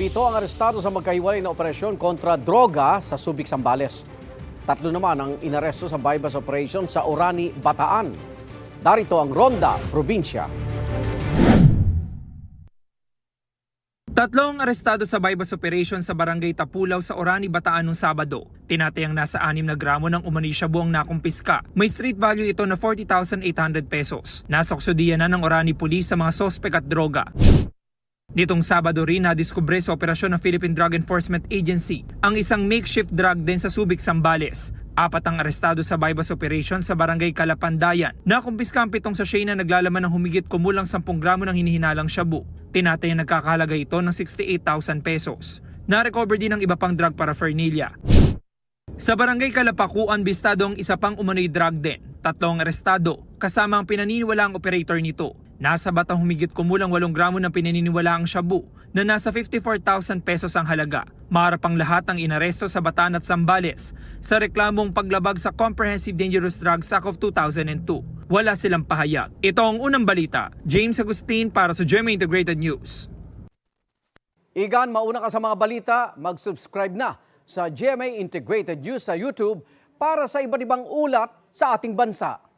7 ang arestado sa magkahiwalay na operasyon kontra droga sa Subic, Zambales. 3 naman ang inaresto sa bypass operation sa Orani, Bataan. Darito ang Ronda, Probinsya. 3 arestado sa bypass operation sa Barangay Tapulaw sa Orani, Bataan noong Sabado. Tinatayang nasa 6 na gramo ng umani shabu ang nakumpiska. May street value ito na 40,800 pesos. Nasa kustudiya na ng Orani Police sa mga sospek at droga. Nitong Sabado rin nadiskubre sa operasyon ng Philippine Drug Enforcement Agency ang isang makeshift drug din sa Subic, Zambales. 4 ang arestado sa bypass operation sa Barangay Calapandayan. Nakumpiska ang 7 sachet na naglalaman ng humigit kumulang 10 gramo ng hinihinalang shabu. Tinatayang nagkakahalaga ito ng 68,000 pesos. Na-recover din ang iba pang drug paraphernalia. Sa Barangay Calapacuan, bistado ang isa pang umano'y drug din. 3 ang arestado, kasama ang pinaniniwalaang operator nito. Nasa batang humigit kumulang 8 gramo ng pinaniniwalaang shabu na nasa 54,000 pesos ang halaga. Maharap ang lahat ang inaresto sa Bataan at Zambales sa reklamong paglabag sa Comprehensive Dangerous Drugs Act of 2002. Wala silang pahayag. Ito ang unang balita. James Agustin para sa GMA Integrated News. Igan, mauna ka sa mga balita, mag-subscribe na sa GMA Integrated News sa YouTube para sa iba't ibang ulat sa ating bansa.